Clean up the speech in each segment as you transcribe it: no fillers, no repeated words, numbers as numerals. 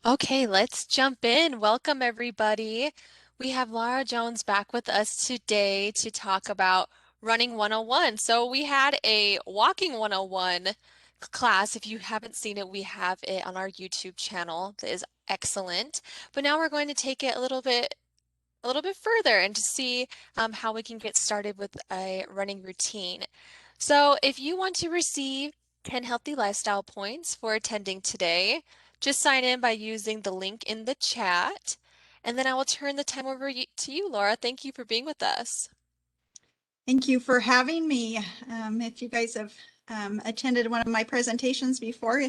Okay, let's jump in. Welcome, everybody. We have Laura Jones back with us today to talk about Running 101. So, we had a Walking 101 class. If you haven't seen it, we have it on our YouTube channel. That is excellent. But now we're going to take it a little bit further and to see how we can get started with a running routine. So if you want to receive 10 healthy lifestyle points for attending today, just sign in by using the link in the chat. And then I will turn the time over to you, Laura. Thank you for being with us. Thank you for having me. If you guys have attended one of my presentations before,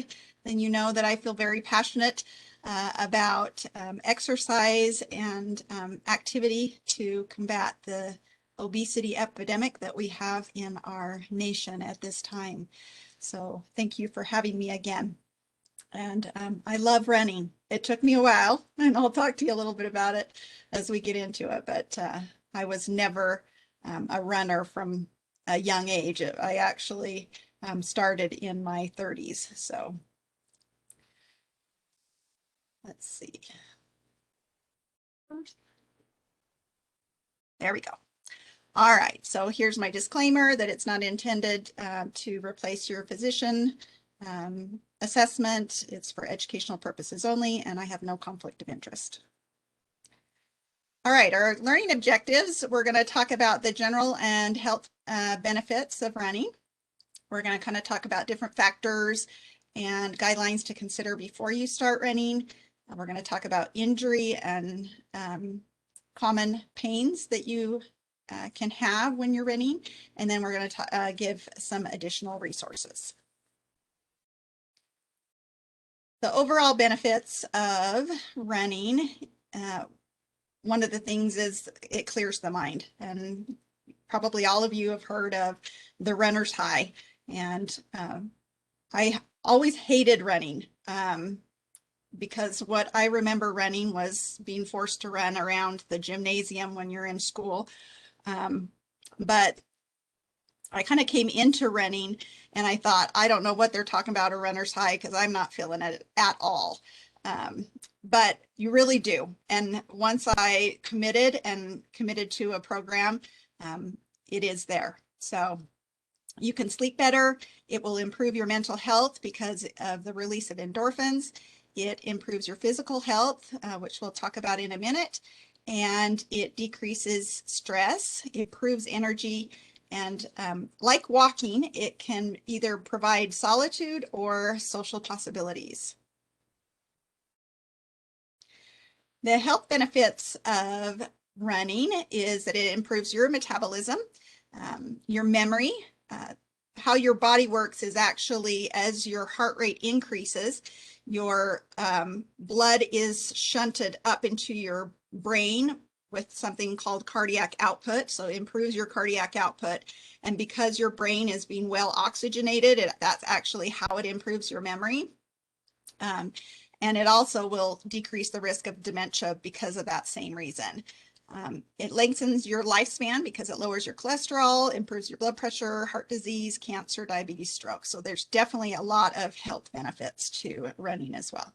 then you know that I feel very passionate about exercise and activity to combat the obesity epidemic that we have in our nation at this time. So thank you for having me again. And I love running. It took me a while, and I'll talk to you a little bit about it as we get into it, but I was never a runner from a young age. I actually started in my 30s. So let's see. There we go. All right, so here's my disclaimer that it's not intended to replace your physician assessment. It's for educational purposes only, and I have no conflict of interest. All right, our learning objectives, we're going to talk about the general and health benefits of running. We're going to kind of talk about different factors and guidelines to consider before you start running. We're going to talk about injury and common pains that you can have when you're running. And then we're going to give some additional resources. The overall benefits of running, one of the things is it clears the mind. And probably all of you have heard of the runner's high. And I always hated running because what I remember running was being forced to run around the gymnasium when you're in school. But I kind of came into running and I thought, I don't know what they're talking about a runner's high because I'm not feeling it at all. But you really do. And once I committed to a program, it is there. So you can sleep better. It will improve your mental health because of the release of endorphins. It improves your physical health, which we'll talk about in a minute. And it decreases stress, improves energy. And like walking, it can either provide solitude or social possibilities. The health benefits of running is that it improves your metabolism, your memory. How your body works is actually as your heart rate increases, your blood is shunted up into your brain with something called cardiac output. So it improves your cardiac output. And because your brain is being well oxygenated, that's actually how it improves your memory. And it also will decrease the risk of dementia because of that same reason. It lengthens your lifespan because it lowers your cholesterol, improves your blood pressure, heart disease, cancer, diabetes, stroke. So there's definitely a lot of health benefits to running as well.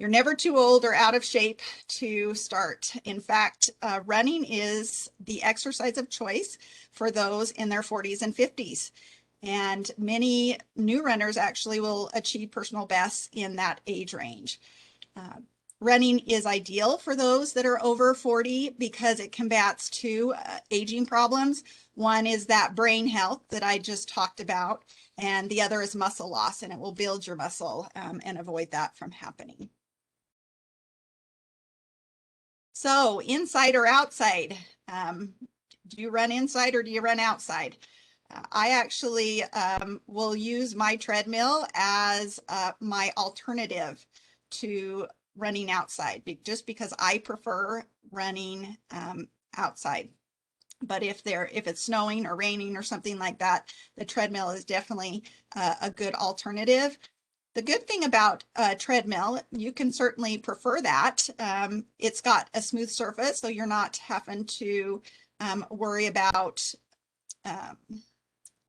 You're never too old or out of shape to start. In fact, running is the exercise of choice for those in their 40s and 50s. And many new runners actually will achieve personal bests in that age range. Running is ideal for those that are over 40 because it combats two aging problems. One is that brain health that I just talked about, and the other is muscle loss, and it will build your muscle and avoid that from happening. So inside or outside? Do you run inside or do you run outside? I actually will use my treadmill as my alternative to running outside, just because I prefer running outside. But if it's snowing or raining or something like that, the treadmill is definitely a good alternative. The good thing about a treadmill, you can certainly prefer that. It's got a smooth surface, so you're not having to worry about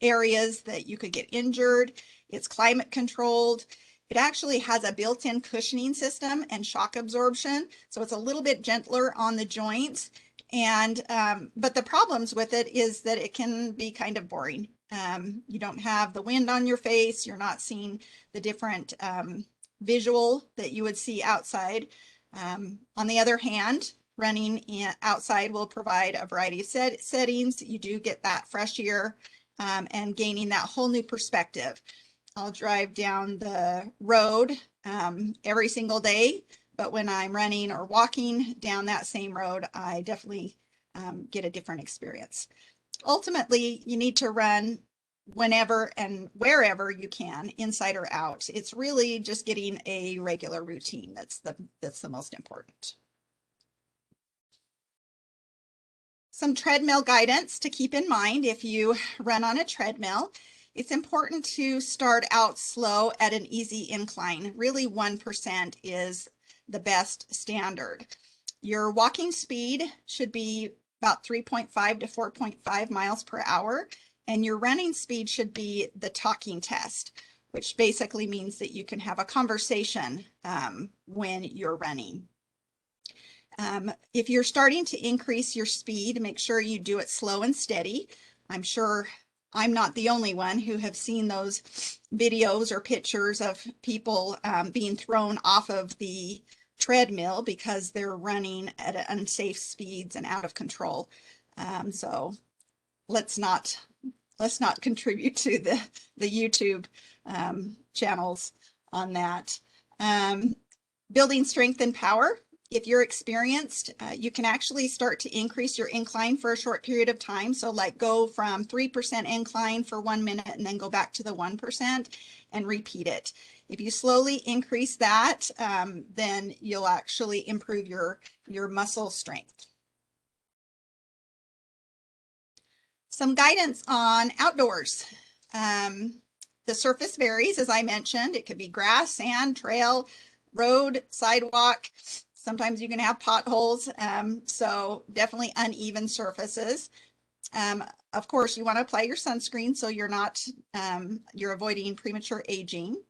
areas that you could get injured. It's climate controlled. It actually has a built-in cushioning system and shock absorption, so it's a little bit gentler on the joints. And but the problems with it is that it can be kind of boring. You don't have the wind on your face. You're not seeing the different visual that you would see outside. On the other hand, running outside will provide a variety of settings. You do get that fresh air and gaining that whole new perspective. I'll drive down the road every single day, but when I'm running or walking down that same road, I definitely get a different experience. Ultimately, you need to run whenever and wherever you can, inside or out. It's really just getting a regular routine that's the most important. Some treadmill guidance to keep in mind if you run on a treadmill. It's important to start out slow at an easy incline. Really, 1% is the best standard. Your walking speed should be about 3.5 to 4.5 miles per hour, and your running speed should be the talking test, which basically means that you can have a conversation when you're running. If you're starting to increase your speed, make sure you do it slow and steady. I'm sure I'm not the only one who have seen those videos or pictures of people being thrown off of the treadmill because they're running at unsafe speeds and out of control. So let's not contribute to the YouTube channels on that. Building strength and power. If you're experienced, you can actually start to increase your incline for a short period of time. So like go from 3% incline for 1 minute and then go back to the 1% and repeat it. If you slowly increase that, then you'll actually improve your muscle strength. Some guidance on outdoors. The surface varies, as I mentioned. It could be grass, sand, trail, road, sidewalk. Sometimes you can have potholes, so definitely uneven surfaces. Of course, you want to apply your sunscreen so you're avoiding premature aging.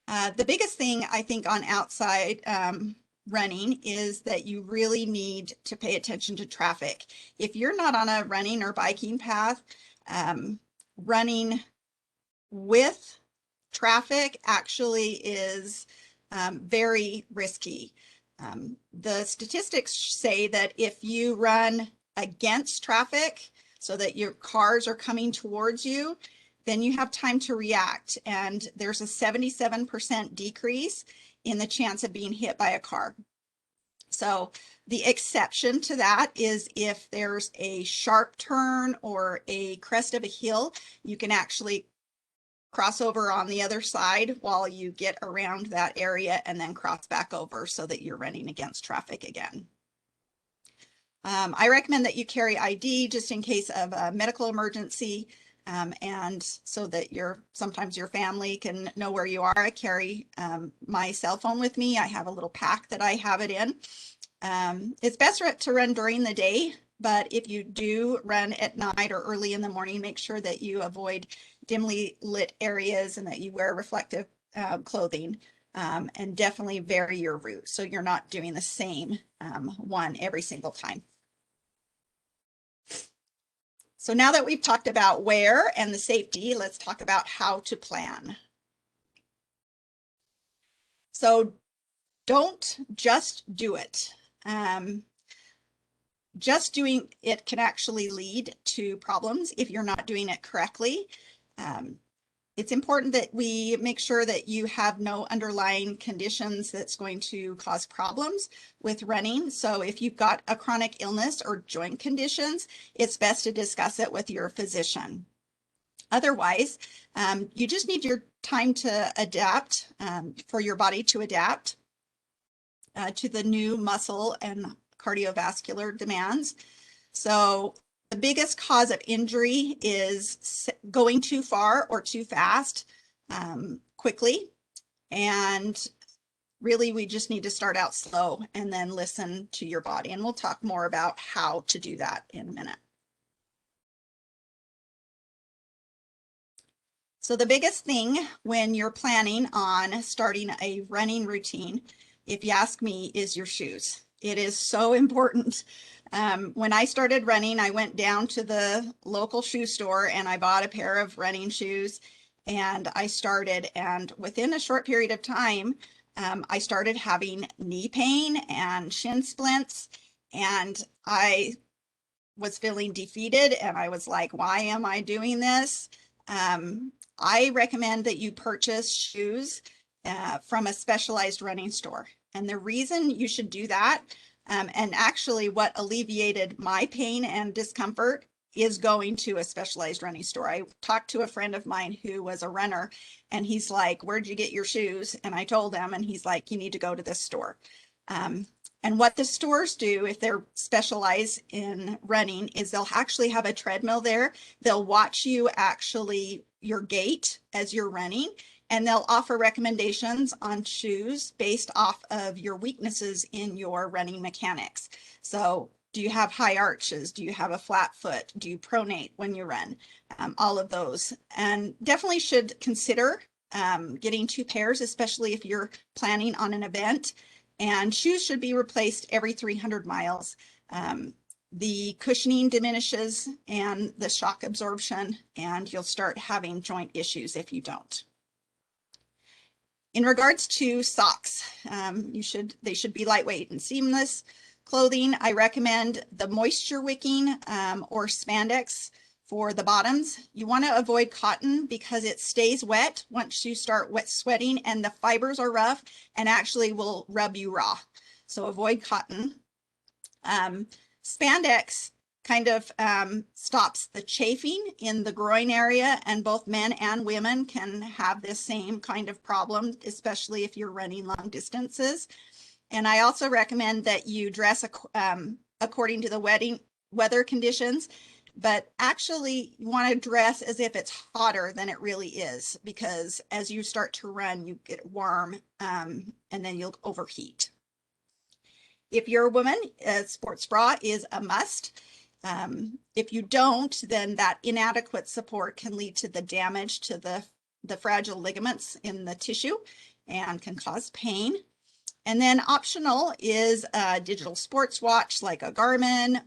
The biggest thing I think on outside running is that you really need to pay attention to traffic. If you're not on a running or biking path, running with traffic actually is very risky. The statistics say that if you run against traffic so that your cars are coming towards you, then you have time to react. And there's a 77% decrease in the chance of being hit by a car. So the exception to that is if there's a sharp turn or a crest of a hill, you can actually cross over on the other side while you get around that area and then cross back over so that you're running against traffic again. I recommend that you carry ID just in case of a medical emergency and so that sometimes your family can know where you are. I carry my cell phone with me. I have a little pack that I have it in. It's best to run during the day, but if you do run at night or early in the morning, make sure that you avoid dimly lit areas and that you wear reflective clothing and definitely vary your route so you're not doing the same one every single time. So now that we've talked about where and the safety, let's talk about how to plan. So don't just do it. Just doing it can actually lead to problems if you're not doing it correctly. It's important that we make sure that you have no underlying conditions that's going to cause problems with running. So if you've got a chronic illness or joint conditions, it's best to discuss it with your physician. Otherwise, you just need your time to adapt, for your body to adapt to the new muscle and cardiovascular demands. So the biggest cause of injury is going too far or too fast quickly. And really, we just need to start out slow and then listen to your body. And we'll talk more about how to do that in a minute. So the biggest thing when you're planning on starting a running routine, if you ask me, is your shoes. It is so important. When I started running, I went down to the local shoe store and I bought a pair of running shoes and I started. And within a short period of time, I started having knee pain and shin splints. And I was feeling defeated and I was like, why am I doing this? I recommend that you purchase shoes from a specialized running store. And the reason you should do that, and actually what alleviated my pain and discomfort, is going to a specialized running store. I talked to a friend of mine who was a runner and he's like, where'd you get your shoes? And I told him, and he's like, you need to go to this store. Um, and what the stores do, if they're specialized in running, is they'll actually have a treadmill there. They'll watch you actually your gait as you're running, and they'll offer recommendations on shoes based off of your weaknesses in your running mechanics. So, do you have high arches? Do you have a flat foot? Do you pronate when you run? All of those. And definitely should consider getting two pairs, especially if you're planning on an event. And shoes should be replaced every 300 miles. The cushioning diminishes and the shock absorption, and you'll start having joint issues if you don't. In regards to socks, they should be lightweight and seamless clothing. I recommend the moisture wicking or spandex for the bottoms. You want to avoid cotton because it stays wet once you start sweating, and the fibers are rough and actually will rub you raw. So avoid cotton. Spandex kind of stops the chafing in the groin area, and both men and women can have this same kind of problem, especially if you're running long distances. And I also recommend that you dress according to the weather conditions, but actually you want to dress as if it's hotter than it really is, because as you start to run, you get warm and then you'll overheat. If you're a woman, a sports bra is a must. If you don't, then that inadequate support can lead to the damage to the fragile ligaments in the tissue and can cause pain. And then optional is a digital sports watch like a Garmin,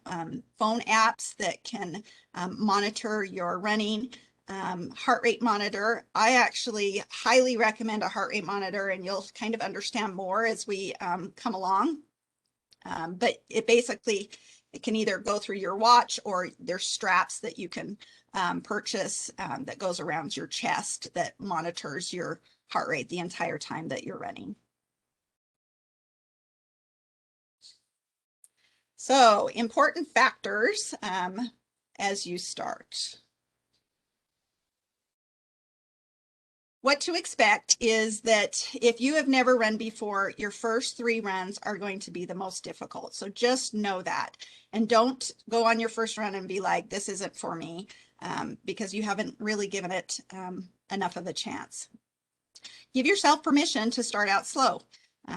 phone apps that can monitor your running, heart rate monitor. I actually highly recommend a heart rate monitor, and you'll kind of understand more as we come along. But it can either go through your watch, or there's straps that you can purchase that goes around your chest that monitors your heart rate the entire time that you're running. So, important factors as you start. What to expect is that if you have never run before, your first 3 runs are going to be the most difficult. So just know that. And don't go on your first run and be like, this isn't for me, because you haven't really given it enough of a chance. Give yourself permission to start out slow.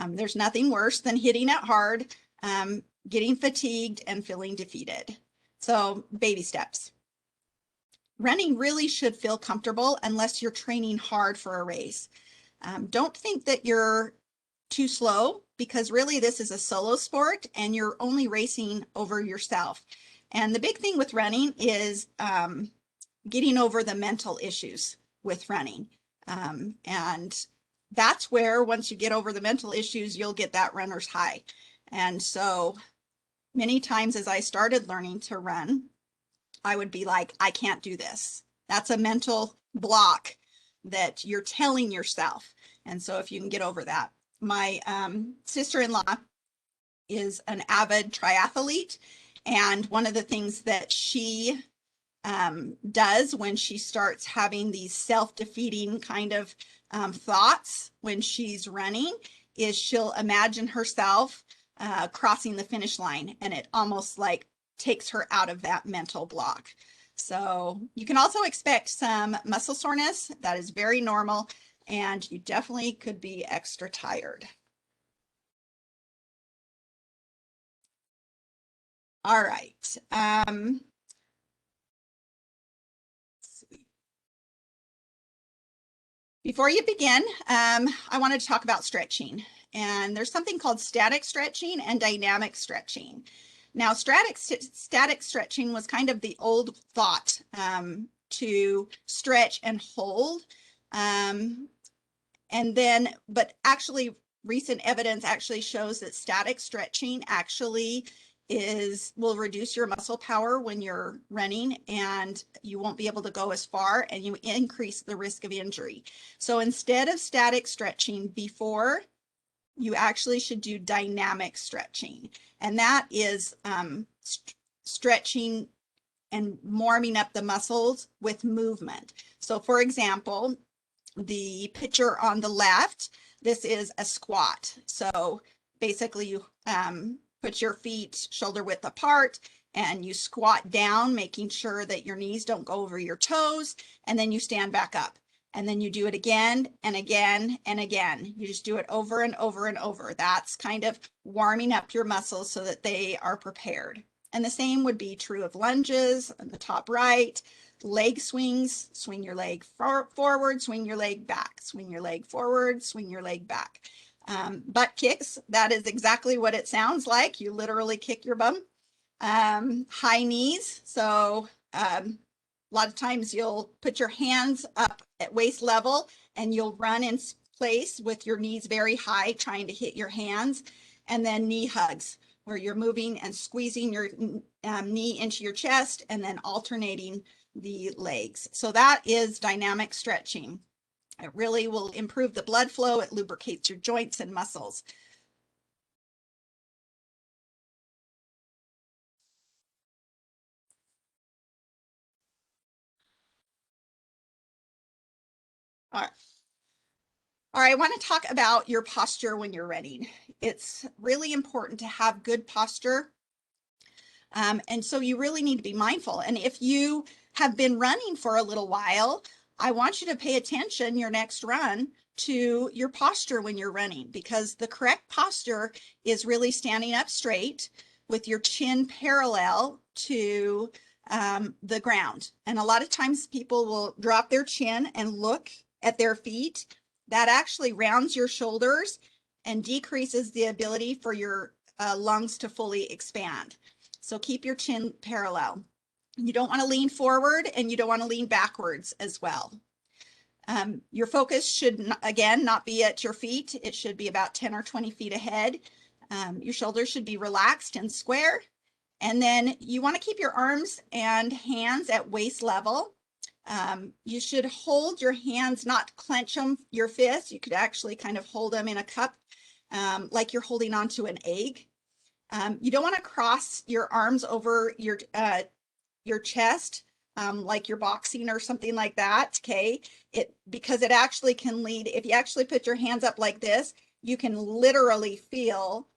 There's nothing worse than hitting it hard, getting fatigued, and feeling defeated. So baby steps. Running really should feel comfortable unless you're training hard for a race. Don't think that you're too slow, because really this is a solo sport and you're only racing over yourself. And the big thing with running is getting over the mental issues with running. And that's where, once you get over the mental issues, you'll get that runner's high. And so many times as I started learning to run, I would be like, I can't do this. That's a mental block that you're telling yourself. And so if you can get over that. My sister-in-law is an avid triathlete. And one of the things that she does when she starts having these self-defeating kind of thoughts when she's running is she'll imagine herself crossing the finish line, and it almost like takes her out of that mental block. So you can also expect some muscle soreness. That is very normal, and you definitely could be extra tired. All right. Before you begin, I wanted to talk about stretching. And there's something called static stretching and dynamic stretching. Now, static stretching was kind of the old thought to stretch and hold. But actually, recent evidence actually shows that static stretching actually will reduce your muscle power when you're running, and you won't be able to go as far, and you increase the risk of injury. So instead of static stretching before, you actually should do dynamic stretching, and that is stretching and warming up the muscles with movement. So for example, the picture on the left, this is a squat. So basically you put your feet shoulder width apart and you squat down, making sure that your knees don't go over your toes, and then you stand back up. And then you do it again and again and again. You just do it over and over and over. That's kind of warming up your muscles so that they are prepared. And the same would be true of lunges on the top right. Leg swings, swing your leg forward, swing your leg back, swing your leg forward, swing your leg back. Butt kicks, that is exactly what it sounds like. You literally kick your bum. High knees, so a lot of times you'll put your hands up at waist level and you'll run in place with your knees very high, trying to hit your hands. And then knee hugs, where you're moving and squeezing your knee into your chest and then alternating the legs. So that is dynamic stretching. It really will improve the blood flow. It lubricates your joints and muscles. All right. All right, I want to talk about your posture when you're running. It's really important to have good posture. And so you really need to be mindful. And if you have been running for a little while, I want you to pay attention your next run to your posture when you're running, because the correct posture is really standing up straight with your chin parallel to the ground. And a lot of times people will drop their chin and look at their feet. That actually rounds your shoulders and decreases the ability for your lungs to fully expand. So keep your chin parallel. You don't want to lean forward and you don't want to lean backwards as well. Your focus should, again, not be at your feet. It should be about 10 or 20 feet ahead. Your shoulders should be relaxed and square. And then you want to keep your arms and hands at waist level. You should hold your hands, not clench them, your fists. You could actually kind of hold them in a cup, like you're holding onto an egg. You don't want to cross your arms over your chest, like you're boxing or something like that. Okay, because it actually can lead. If you actually put your hands up like this, you can literally feel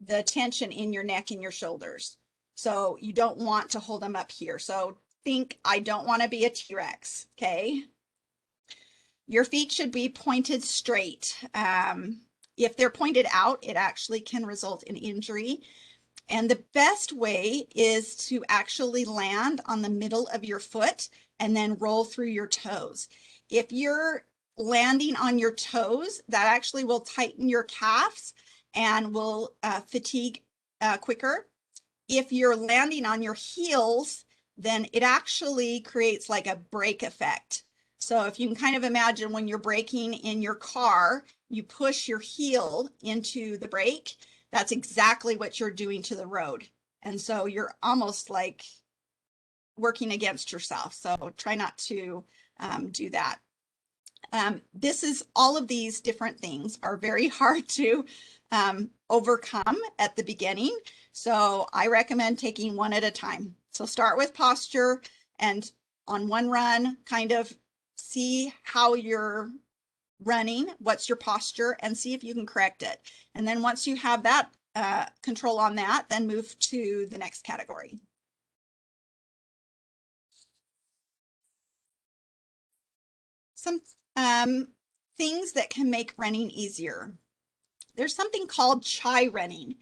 the tension in your neck and your shoulders. So you don't want to hold them up here. So think, I don't want to be a T-Rex. Okay. Your feet should be pointed straight. If they're pointed out, it actually can result in injury. And the best way is to actually land on the middle of your foot and then roll through your toes. If you're landing on your toes, that actually will tighten your calves and will fatigue quicker. If you're landing on your heels, then it actually creates like a brake effect. So if you can kind of imagine when you're braking in your car, you push your heel into the brake. That's exactly what you're doing to the road. And so you're almost like working against yourself. So try not to do that. All of these different things are very hard to overcome at the beginning. So I recommend taking one at a time. So start with posture, and on one run, kind of see how you're running, what's your posture, and see if you can correct it. And then once you have that control on that, then move to the next category. Some things that can make running easier. There's something called chai running.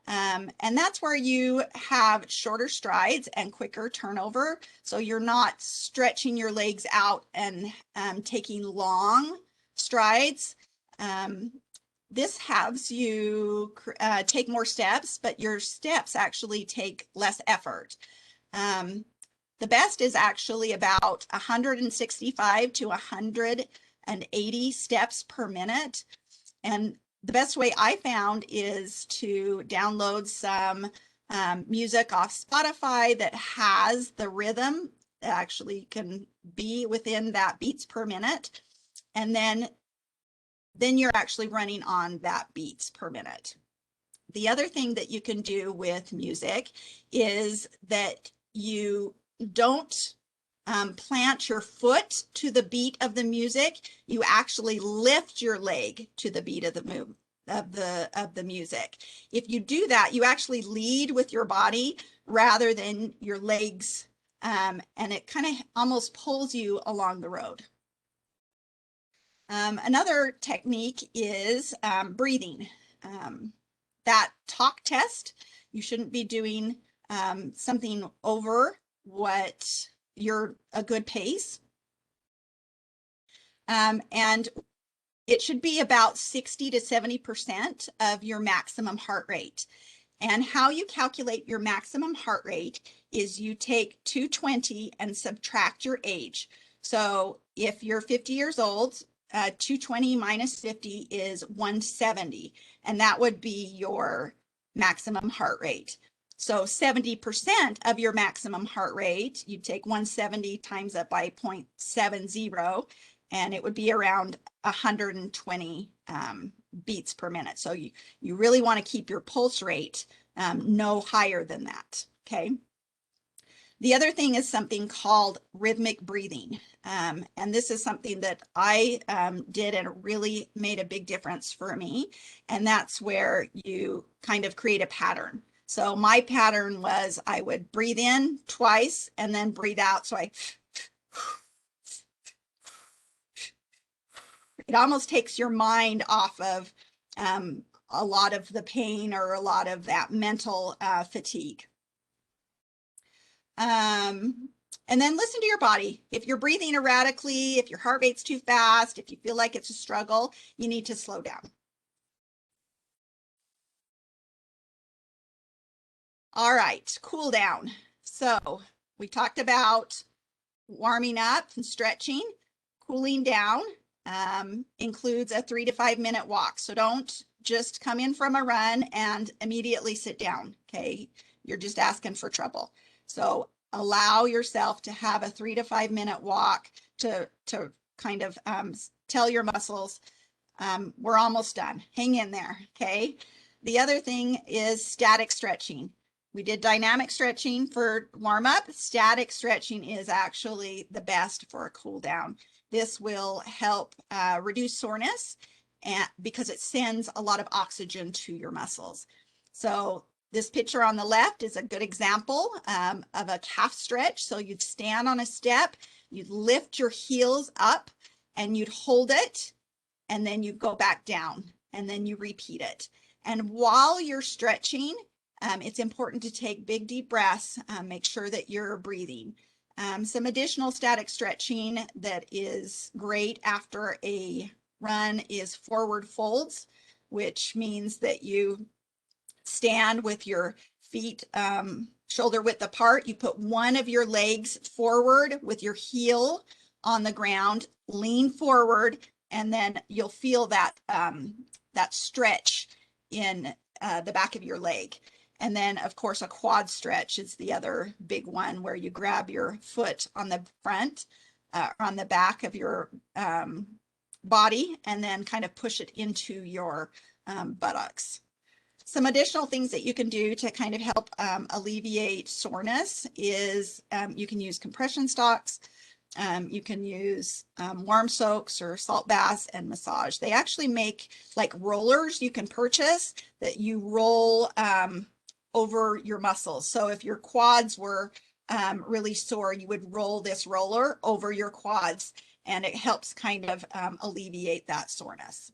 And that's where you have shorter strides and quicker turnover. So you're not stretching your legs out and taking long strides. This helps you take more steps, but your steps actually take less effort. The best is actually about 165 to 180 steps per minute. And the best way I found is to download some music off Spotify that has the rhythm that actually can be within that beats per minute. And then you're actually running on that beats per minute. The other thing that you can do with music is that you don't plant your foot to the beat of the music. You actually lift your leg to the beat of the music. If you do that, you actually lead with your body rather than your legs, and it kind of almost pulls you along the road. Another technique is breathing. That talk test, you shouldn't be doing something over what you're a good pace. And it should be about 60 to 70% of your maximum heart rate. And how you calculate your maximum heart rate is you take 220 and subtract your age. So if you're 50 years old, 220 minus 50 is 170, and that would be your maximum heart rate. So 70% of your maximum heart rate, you take 170 times it by 0.70, and it would be around 120 beats per minute. So you really want to keep your pulse rate no higher than that, okay? The other thing is something called rhythmic breathing. And this is something that I did and it really made a big difference for me. And that's where you kind of create a pattern. So my pattern was I would breathe in twice and then breathe out. So it almost takes your mind off of a lot of the pain or a lot of that mental fatigue. And then listen to your body. If you're breathing erratically, if your heart rate's too fast, if you feel like it's a struggle, you need to slow down. All right, cool down. So we talked about warming up and stretching. Cooling down includes a 3 to 5 minute walk. So don't just come in from a run and immediately sit down, okay? You're just asking for trouble. So allow yourself to have a 3 to 5 minute walk to kind of tell your muscles, we're almost done. Hang in there, okay? The other thing is static stretching. We did dynamic stretching for warm up. Static stretching is actually the best for a cool down. This will help reduce soreness because it sends a lot of oxygen to your muscles. So this picture on the left is a good example of a calf stretch. So you'd stand on a step, you'd lift your heels up and you'd hold it, and then you go back down and then you repeat it. And while you're stretching, it's important to take big deep breaths, make sure that you're breathing. Some additional static stretching that is great after a run is forward folds, which means that you stand with your feet shoulder width apart. You put one of your legs forward with your heel on the ground, lean forward, and then you'll feel that that stretch in the back of your leg. And then, of course, a quad stretch is the other big one where you grab your foot on the front, on the back of your body, and then kind of push it into your buttocks. Some additional things that you can do to kind of help alleviate soreness is you can use compression stocks. You can use warm soaks or salt baths and massage. They actually make like rollers you can purchase that you roll over your muscles. So if your quads were really sore, you would roll this roller over your quads and it helps kind of alleviate that soreness.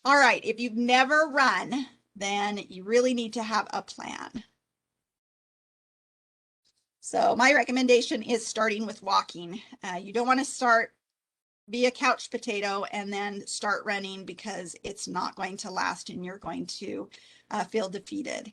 All right, if you've never run, then you really need to have a plan. So my recommendation is starting with walking. You don't want to be a couch potato and then start running, because it's not going to last and you're going to feel defeated.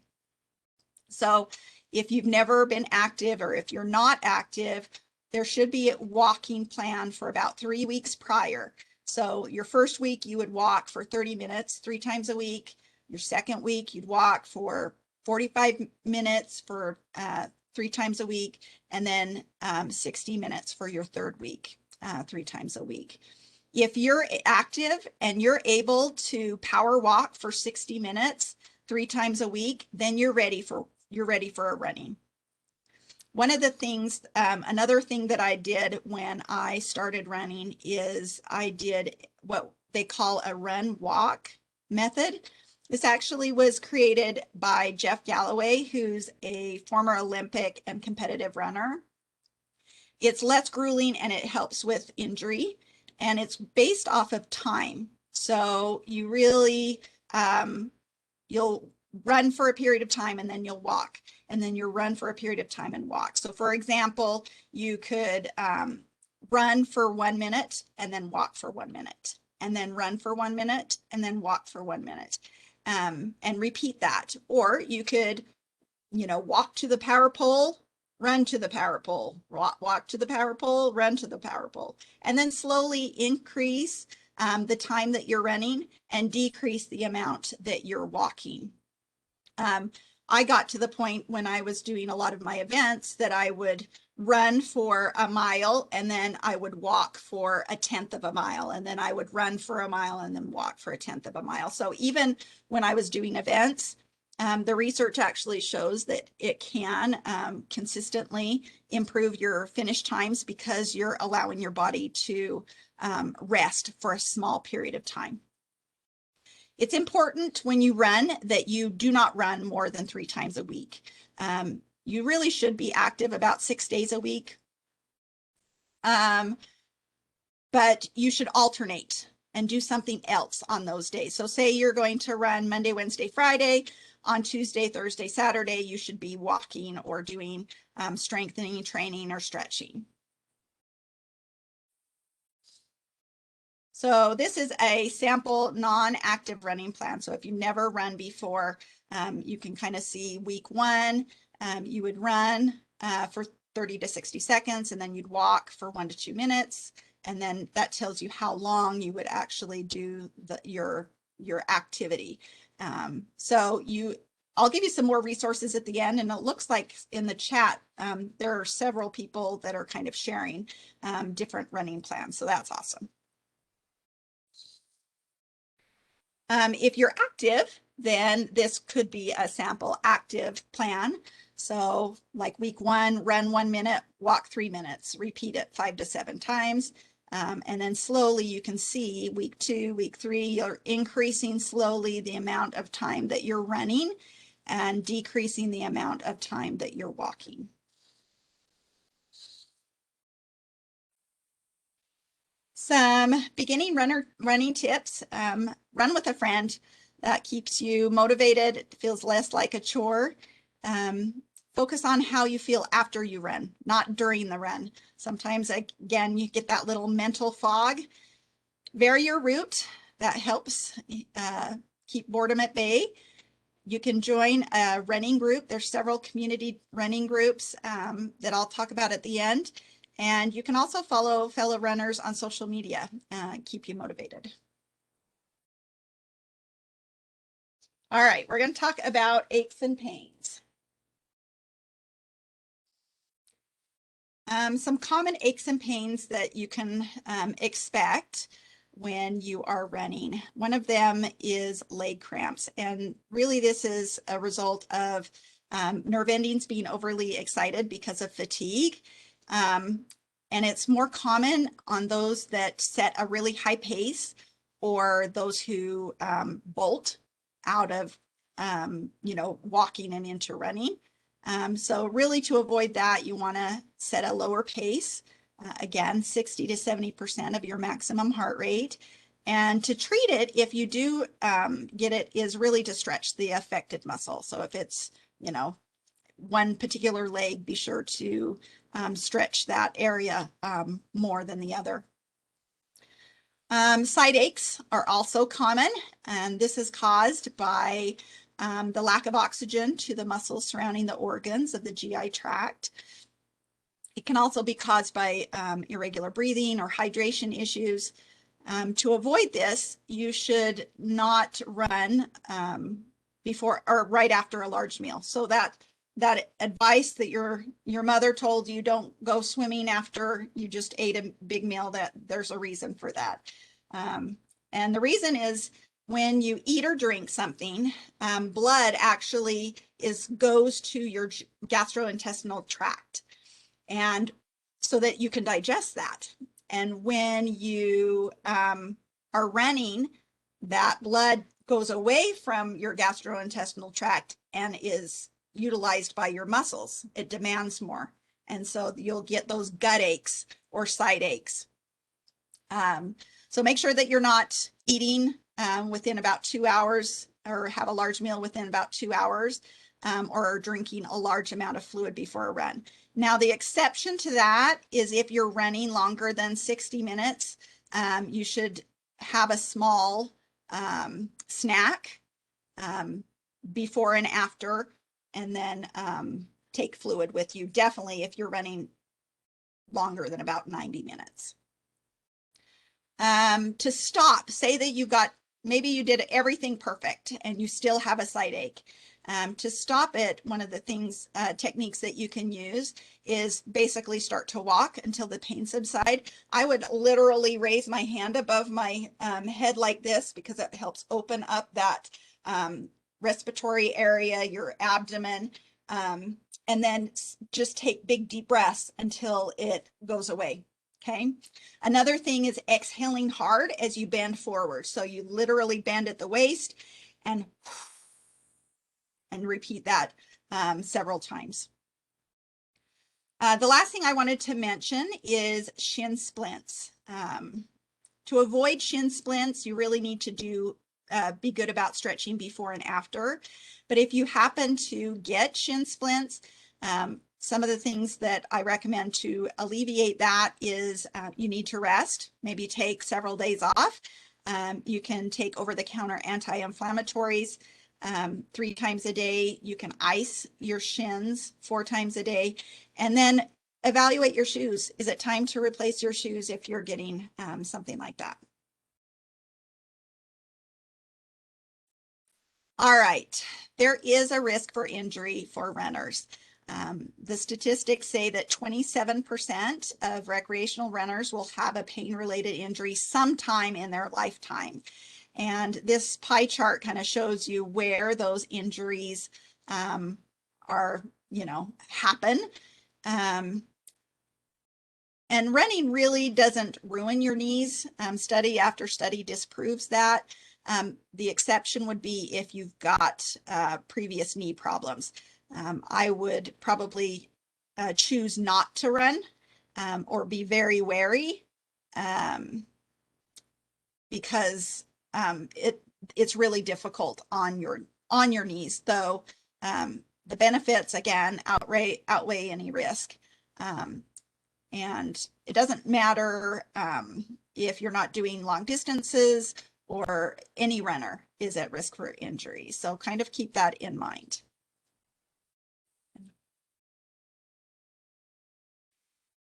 So if you've never been active, or if you're not active, there should be a walking plan for about 3 weeks prior. So your first week, you would walk for 30 minutes, 3 times a week. Your second week, you'd walk for 45 minutes for 3 times a week, and then 60 minutes for your third week, 3 times a week. If you're active and you're able to power walk for 60 minutes, 3 times a week, then you're ready for a running. One of the things, another thing that I did when I started running is I did what they call a run walk method. This actually was created by Jeff Galloway, who's a former Olympic and competitive runner. It's less grueling and it helps with injury, and it's based off of time. So you really, you'll run for a period of time and then you'll walk, and then you'll run for a period of time and walk. So for example, you could run for 1 minute and then walk for 1 minute, and then run for 1 minute and then walk for 1 minute, and repeat that. Or you could, walk to the power pole, run to the power pole, walk to the power pole, run to the power pole, and then slowly increase the time that you're running and decrease the amount that you're walking. I got to the point when I was doing a lot of my events that I would run for a mile and then I would walk for a tenth of a mile, and then I would run for a mile and then walk for a tenth of a mile. So even when I was doing events, the research actually shows that it can consistently improve your finish times, because you're allowing your body to rest for a small period of time. It's important when you run that you do not run more than 3 times a week. You really should be active about 6 days a week. But you should alternate and do something else on those days. So say you're going to run Monday, Wednesday, Friday. On Tuesday, Thursday, Saturday, you should be walking or doing strengthening training or stretching. So this is a sample non-active running plan. So if you never run before, you can kind of see week 1, you would run for 30 to 60 seconds, and then you'd walk for 1 to 2 minutes. And then that tells you how long you would actually do your activity. I'll give you some more resources at the end, and it looks like in the chat, there are several people that are kind of sharing different running plans. So that's awesome. If you're active, then this could be a sample active plan. So like week 1, run 1 minute, walk 3 minutes, repeat it 5 to 7 times. And then slowly you can see week 2, week 3, you're increasing slowly the amount of time that you're running and decreasing the amount of time that you're walking. Some beginning running tips. Run with a friend. That keeps you motivated. It feels less like a chore. Focus on how you feel after you run, not during the run. Sometimes, again, you get that little mental fog. Vary your route. That helps keep boredom at bay. You can join a running group. There's several community running groups that I'll talk about at the end. And you can also follow fellow runners on social media, keep you motivated. All right, we're going to talk about aches and pains. Some common aches and pains that you can expect when you are running. One of them is leg cramps, and really this is a result of nerve endings being overly excited because of fatigue. And it's more common on those that set a really high pace, or those who bolt out of walking and into running. So really, to avoid that, you want to set a lower pace, again 60 to 70% of your maximum heart rate. And to treat it, if you do get it, is really to stretch the affected muscle. So if it's one particular leg, be sure to stretch that area more than the other. Side aches are also common, and this is caused by the lack of oxygen to the muscles surrounding the organs of the GI tract. It can also be caused by irregular breathing or hydration issues. To avoid this, you should not run before or right after a large meal. So that advice that your mother told you, don't go swimming after you just ate a big meal, that there's a reason for that. And the reason is when you eat or drink something, blood actually goes to your gastrointestinal tract, and so that you can digest that. And when you are running, that blood goes away from your gastrointestinal tract and is utilized by your muscles. It demands more. And so you'll get those gut aches or side aches. So make sure that you're not eating within about 2 hours, or have a large meal within about 2 hours, or drinking a large amount of fluid before a run. Now, the exception to that is if you're running longer than 60 minutes, you should have a small snack before and after, and then take fluid with you, definitely if you're running longer than about 90 minutes. To stop, say that maybe you did everything perfect and you still have a side ache. To stop it, one of the techniques that you can use is basically start to walk until the pain subsides. I would literally raise my hand above my head like this, because it helps open up that respiratory area, your abdomen, and then just take big deep breaths until it goes away. Okay. Another thing is exhaling hard as you bend forward. So you literally bend at the waist and repeat that several times. The last thing I wanted to mention is shin splints. To avoid shin splints, you really need to be good about stretching before and after. But if you happen to get shin splints, some of the things that I recommend to alleviate that is you need to rest, maybe take several days off. You can take over-the-counter anti-inflammatories 3 times a day. You can ice your shins 4 times a day. And then evaluate your shoes. Is it time to replace your shoes if you're getting something like that? All right, there is a risk for injury for runners. The statistics say that 27% of recreational runners will have a pain-related injury sometime in their lifetime. And this pie chart kind of shows you where those injuries are, happen. And running really doesn't ruin your knees. Study after study disproves that. The exception would be if you've got previous knee problems. I would probably choose not to run or be very wary, because it's really difficult on your knees. Though the benefits again outweigh any risk. And it doesn't matter if you're not doing long distances, or any runner is at risk for injury. So kind of keep that in mind.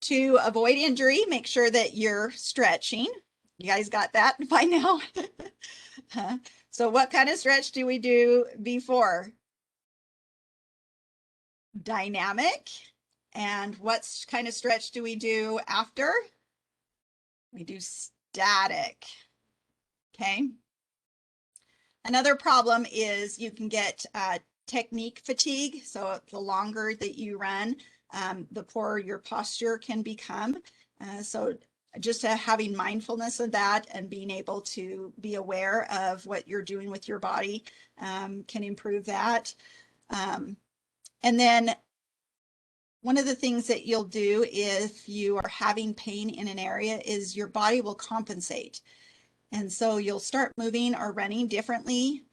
To avoid injury, make sure that you're stretching. You guys got that by now? So what kind of stretch do we do before? Dynamic. And what kind of stretch do we do after? We do static. Okay. Another problem is you can get technique fatigue. So the longer that you run, the poorer your posture can become. So just having mindfulness of that and being able to be aware of what you're doing with your body can improve that. And then one of the things that you'll do if you are having pain in an area is your body will compensate. And so you'll start moving or running differently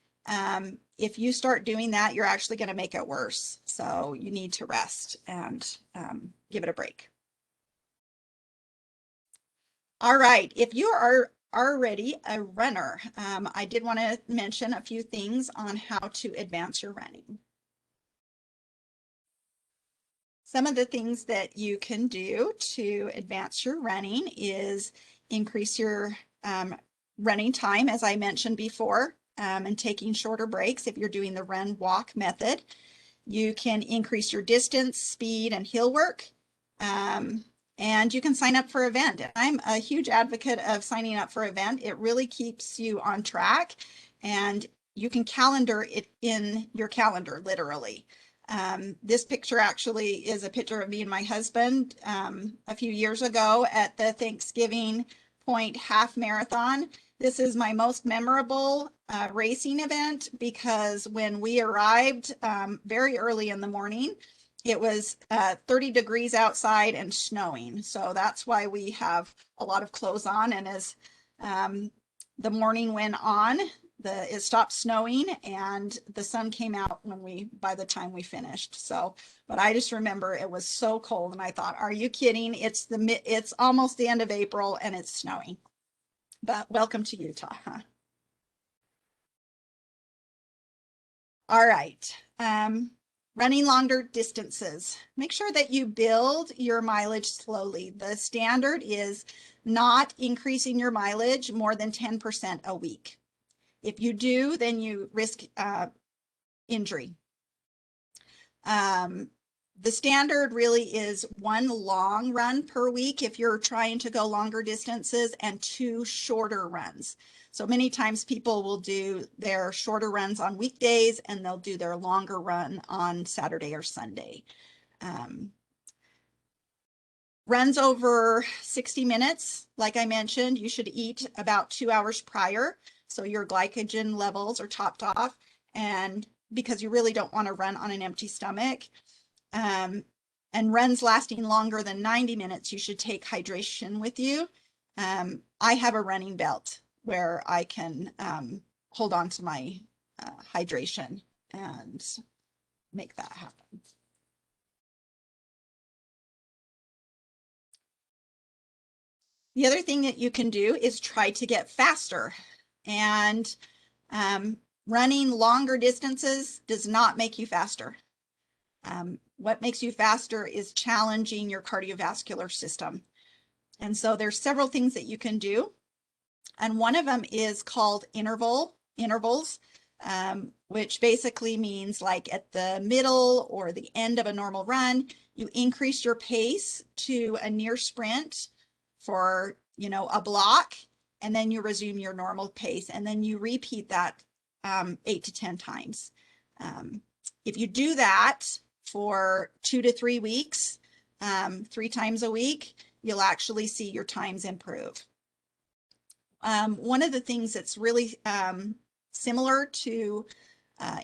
if you start doing that, you're actually going to make it worse. So you need to rest and give it a break. All right, if you are already a runner, I did want to mention a few things on how to advance your running. Some of the things that you can do to advance your running is increase your running time, as I mentioned before, and taking shorter breaks if you're doing the run walk method. You can increase your distance, speed, and hill work. And you can sign up for an event. I'm a huge advocate of signing up for an event. It really keeps you on track, and you can calendar it in your calendar, literally. This picture actually is a picture of me and my husband a few years ago at the Thanksgiving Point Half Marathon. This is my most memorable racing event because when we arrived very early in the morning, it was 30 degrees outside and snowing. So that's why we have a lot of clothes on. And as the morning went on, it stopped snowing and the sun came out by the time we finished. So, but I just remember it was so cold and I thought, are you kidding? It's almost the end of April and it's snowing. But welcome to Utah, huh? All right. Running longer distances. Make sure that you build your mileage slowly. The standard is not increasing your mileage more than 10% a week. If you do, then you risk injury. The standard really is one long run per week if you're trying to go longer distances and 2 shorter runs. So many times people will do their shorter runs on weekdays and they'll do their longer run on Saturday or Sunday. Runs over 60 minutes, like I mentioned, you should eat about 2 hours prior. So your glycogen levels are topped off, and because you really don't want to run on an empty stomach. And runs lasting longer than 90 minutes, you should take hydration with you. I have a running belt where I can hold on to my hydration and make that happen. The other thing that you can do is try to get faster. And running longer distances does not make you faster. What makes you faster is challenging your cardiovascular system. And so there's several things that you can do. And one of them is called intervals, which basically means like at the middle or the end of a normal run, you increase your pace to a near sprint for, a block, and then you resume your normal pace, and then you repeat that 8 to 10 times. If you do that for 2 to 3 weeks, 3 times a week, you'll actually see your times improve. One of the things that's really similar to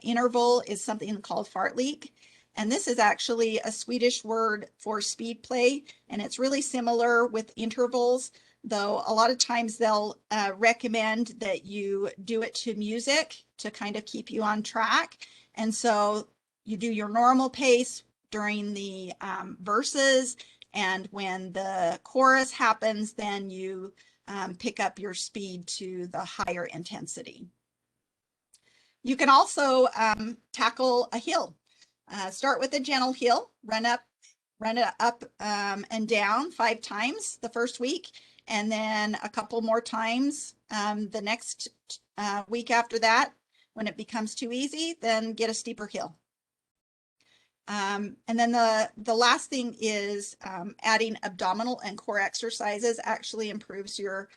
interval is something called fartlek. And this is actually a Swedish word for speed play. And it's really similar with intervals, though a lot of times they'll recommend that you do it to music to kind of keep you on track. And so you do your normal pace during the verses. And when the chorus happens, then you pick up your speed to the higher intensity. You can also tackle a hill. Start with a gentle hill, run it up and down 5 times the first week, and then a couple more times the next week after that. When it becomes too easy, then get a steeper hill. And then the last thing is adding abdominal and core exercises actually improves your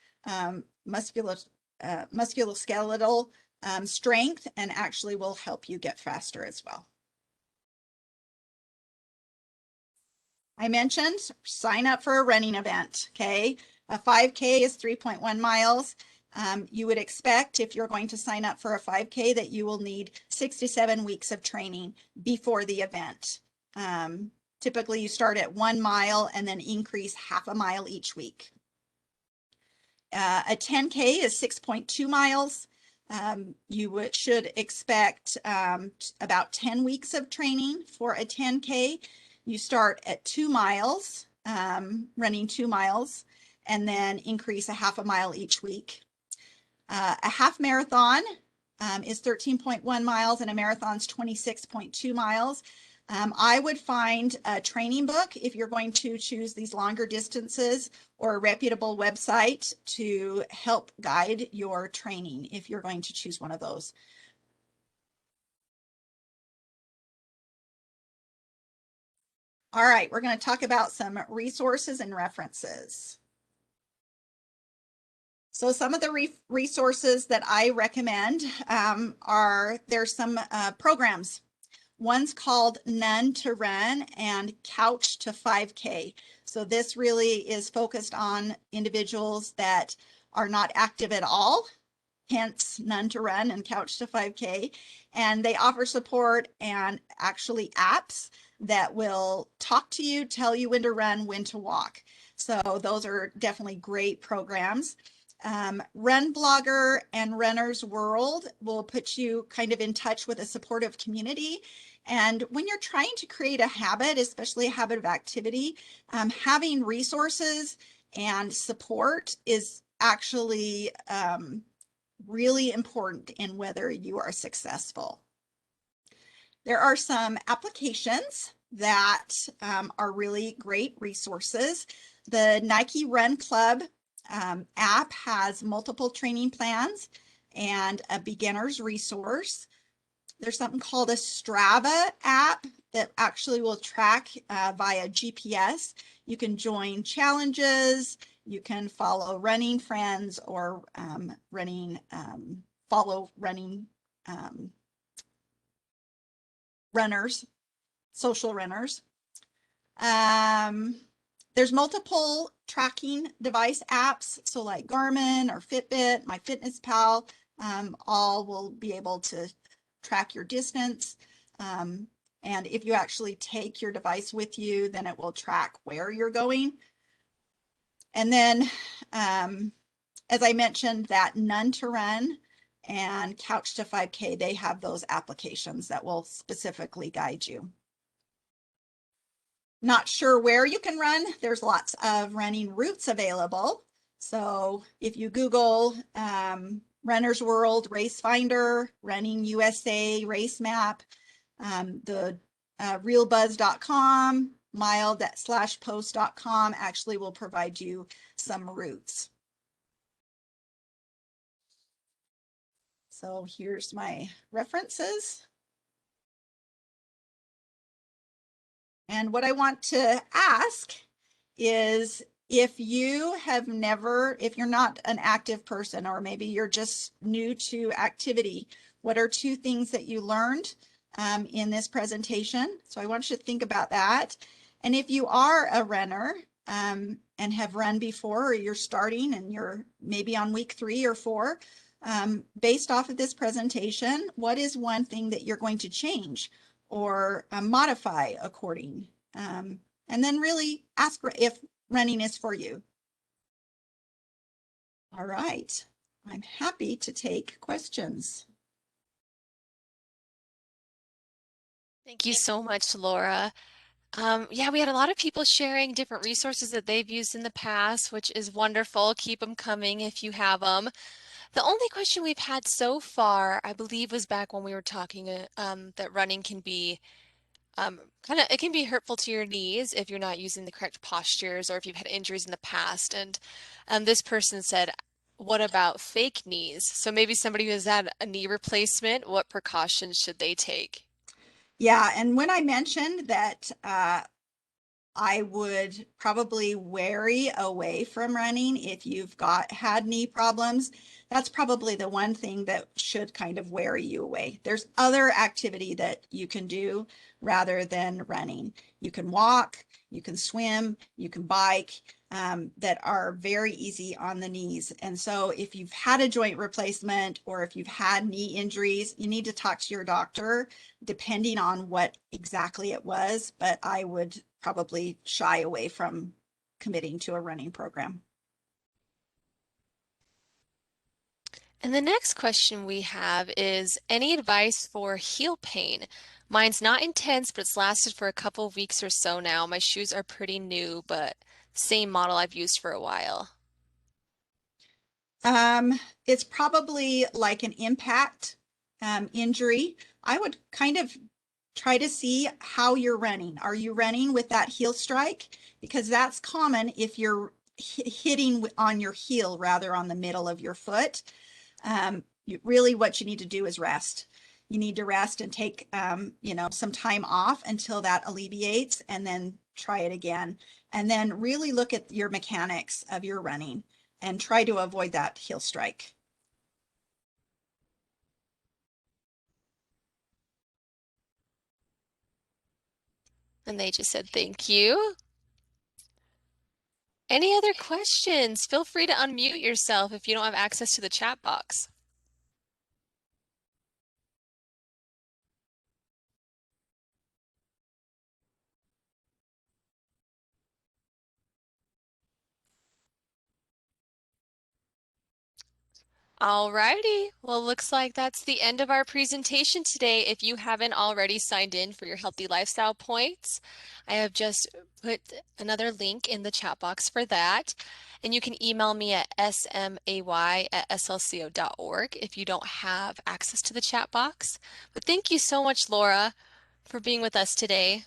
musculoskeletal strength and actually will help you get faster as well. I mentioned sign up for a running event, okay? A 5K is 3.1 miles. You would expect if you're going to sign up for a 5K that you will need 6 to 7 weeks of training before the event. Typically you start at 1 mile and then increase half a mile each week. A 10K is 6.2 miles. You should expect about 10 weeks of training for a 10K. You start at 2 miles, running 2 miles, and then increase a half a mile each week. A half marathon is 13.1 miles and a marathon is 26.2 miles. I would find a training book if you're going to choose these longer distances, or a reputable website to help guide your training if you're going to choose one of those. All right, we're going to talk about some resources and references. So some of the resources that I recommend there's some programs. One's called None to Run and Couch to 5K. So this really is focused on individuals that are not active at all, hence None to Run and Couch to 5K. And they offer support and actually apps that will talk to you, tell you when to run, when to walk. So those are definitely great programs. Run Blogger and Runner's World will put you kind of in touch with a supportive community. And when you're trying to create a habit, especially a habit of activity, having resources and support is actually really important in whether you are successful. There are some applications that are really great resources. The Nike Run Club app has multiple training plans and a beginner's resource. There's something called a Strava app that actually will track via GPS. You can join challenges, you can follow running friends, or follow running runners, social runners. There's multiple tracking device apps, so like Garmin or Fitbit, MyFitnessPal, all will be able to track your distance. And if you actually take your device with you, then it will track where you're going. And then, as I mentioned, that None to Run and Couch to 5K, they have those applications that will specifically guide you. Not sure where you can run, there's lots of running routes available. So if you Google Runner's World Race Finder, Running USA Race Map, the realbuzz.com, mile/post.com actually will provide you some routes. So here's my references. And what I want to ask is, if you're not an active person, or maybe you're just new to activity, what are 2 things that you learned in this presentation? So I want you to think about that. And if you are a runner and have run before, or you're starting and you're maybe on week 3 or 4, based off of this presentation, what is one thing that you're going to change or modify according? And then really ask if running is for you. All right, I'm happy to take questions. Thank you so much, Laura. Yeah, we had a lot of people sharing different resources that they've used in the past, which is wonderful. Keep them coming if you have them. The only question we've had so far, I believe, was back when we were talking that running can be it can be hurtful to your knees if you're not using the correct postures, or if you've had injuries in the past. And this person said, what about fake knees? So maybe somebody who has had a knee replacement, what precautions should they take? Yeah, and when I mentioned that I would probably wary away from running if you've had knee problems, that's probably the one thing that should kind of wary you away. There's other activity that you can do rather than running. You can walk, you can swim, you can bike, that are very easy on the knees. And so if you've had a joint replacement, or if you've had knee injuries, you need to talk to your doctor depending on what exactly it was. But I would probably shy away from committing to a running program. And the next question we have is any advice for heel pain? Mine's not intense, but it's lasted for a couple of weeks or so now. My shoes are pretty new, but same model I've used for a while. It's probably like an impact injury. I would kind of try to see how you're running. Are you running with that heel strike? Because that's common if you're hitting on your heel rather on the middle of your foot. Really what you need to do is rest. You need to rest and take, some time off until that alleviates and then try it again. And then really look at your mechanics of your running and try to avoid that heel strike. And they just said thank you. Any other questions? Feel free to unmute yourself if you don't have access to the chat box. Alrighty. Well, looks like that's the end of our presentation today. If you haven't already signed in for your healthy lifestyle points, I have just put another link in the chat box for that. And you can email me at smay@slco.org if you don't have access to the chat box. But thank you so much, Laura, for being with us today.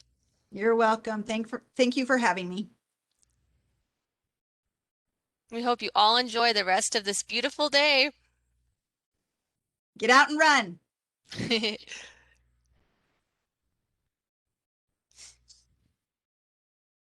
You're welcome. Thank you for having me. We hope you all enjoy the rest of this beautiful day. Get out and run.